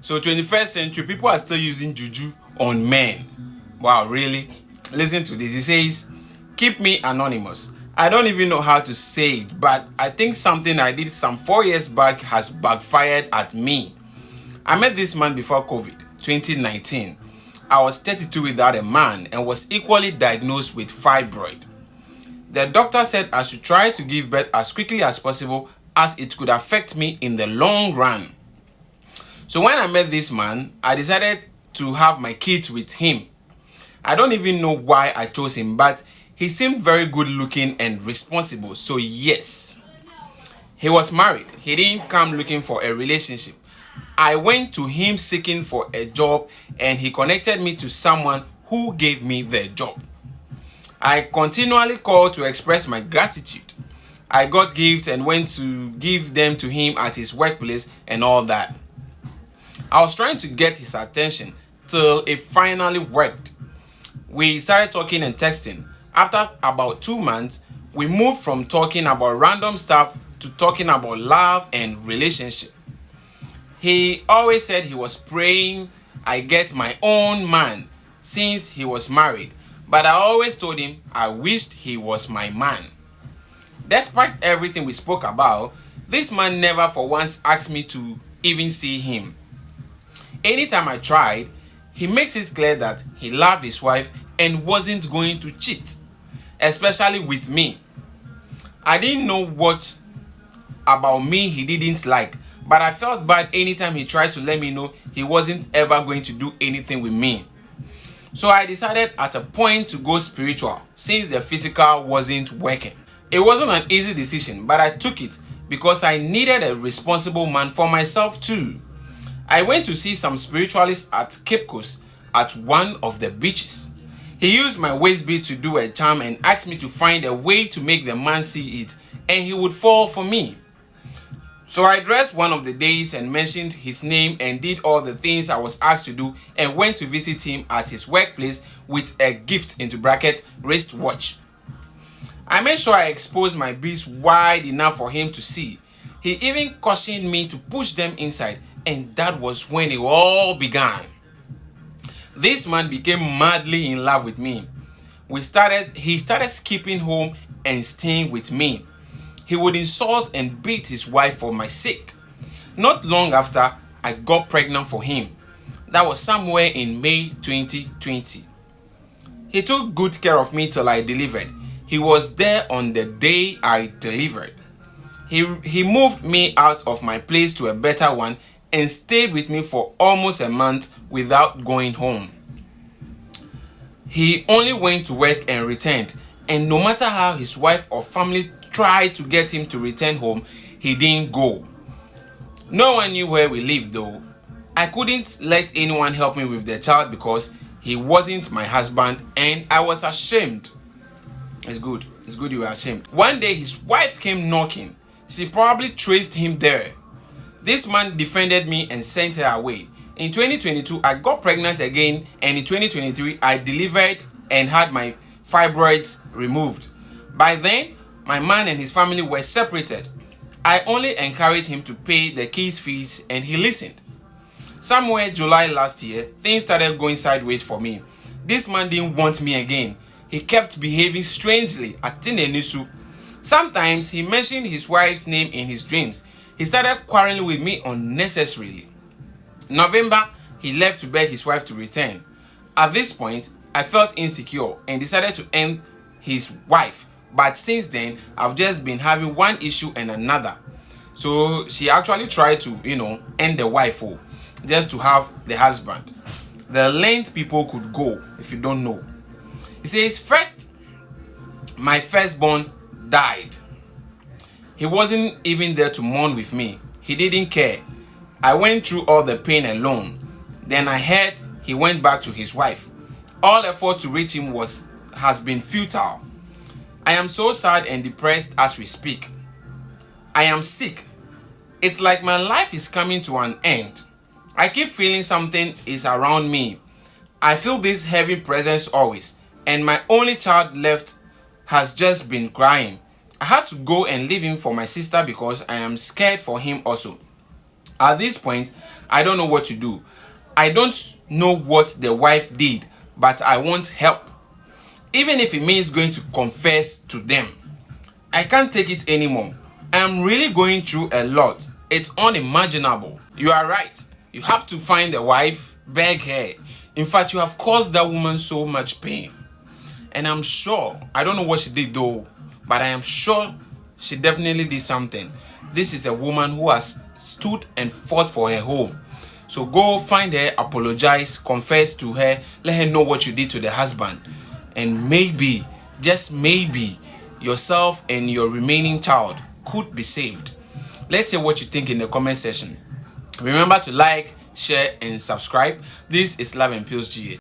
So 21st century, people are still using juju on men. Wow, really? Listen to this. He says, keep me anonymous. I don't even know how to say it, but I think something I did some 4 years back has backfired at me. I met this man before COVID, 2019. I was 32 without a man and was equally diagnosed with fibroid. The doctor said I should try to give birth as quickly as possible as it could affect me in the long run. So when I met this man, I decided to have my kids with him. I don't even know why I chose him, but he seemed very good looking and responsible. So yes, he was married. He didn't come looking for a relationship. I went to him seeking for a job and he connected me to someone who gave me the job. I continually called to express my gratitude. I got gifts and went to give them to him at his workplace and all that. I was trying to get his attention till it finally worked. We started talking and texting. After about 2 months, we moved from talking about random stuff to talking about love and relationship. He always said he was praying I get my own man since he was married, but I always told him I wished he was my man. Despite everything we spoke about, this man never for once asked me to even see him. Anytime I tried, he makes it clear that he loved his wife and wasn't going to cheat, especially with me. I didn't know what about me he didn't like, but I felt bad anytime he tried to let me know he wasn't ever going to do anything with me. So I decided at a point to go spiritual since the physical wasn't working. It wasn't an easy decision, but I took it because I needed a responsible man for myself too. I went to see some spiritualists at Cape Coast at one of the beaches. He used my waist bead to do a charm and asked me to find a way to make the man see it and he would fall for me. So I dressed one of the days and mentioned his name and did all the things I was asked to do and went to visit him at his workplace with a gift into bracket wristwatch. I made sure I exposed my beads wide enough for him to see. He even cautioned me to push them inside, and that was when it all began. This man became madly in love with me. He started skipping home and staying with me. He would insult and beat his wife for my sake. Not long after, I got pregnant for him. That was somewhere in May 2020. He took good care of me till I delivered. He was there on the day I delivered. He moved me out of my place to a better one and stayed with me for almost a month without going home. He only went to work and returned, and no matter how his wife or family tried to get him to return home, he didn't go. No one knew where we lived though. I couldn't let anyone help me with the child because he wasn't my husband and I was ashamed. It's good you were ashamed. One day his wife came knocking. She probably traced him there. This man defended me and sent her away. In 2022, I got pregnant again, and in 2023, I delivered and had my fibroids removed. By then, my man and his family were separated. I only encouraged him to pay the kids' fees and he listened. Somewhere July last year, things started going sideways for me. This man didn't want me again. He kept behaving strangely at Tinenisu. Sometimes he mentioned his wife's name in his dreams. He started quarreling with me unnecessarily. November, he left to beg his wife to return. At this point, I felt insecure and decided to end his wife. But since then, I've just been having one issue and another. So she actually tried to, end the wife just to have the husband. The length people could go if you don't know. He says, first, my firstborn died. He wasn't even there to mourn with me. He didn't care. I went through all the pain alone. Then I heard he went back to his wife. All effort to reach him has been futile. I am so sad and depressed as we speak. I am sick. It's like my life is coming to an end. I keep feeling something is around me. I feel this heavy presence always, and my only child left has just been crying. I had to go and leave him for my sister because I am scared for him also. At this point, I don't know what to do. I don't know what the wife did, but I want help. Even if it means going to confess to them. I can't take it anymore. I'm really going through a lot. It's unimaginable. You are right. You have to find a wife, beg her. In fact, you have caused that woman so much pain. And I'm sure, I don't know what she did though, but I am sure she definitely did something. This is a woman who has stood and fought for her home. So go find her, apologize, confess to her, let her know what you did to the husband. And maybe, just maybe, yourself and your remaining child could be saved. Let's hear what you think in the comment section. Remember to like, share, and subscribe. This is Loveandpillsgh.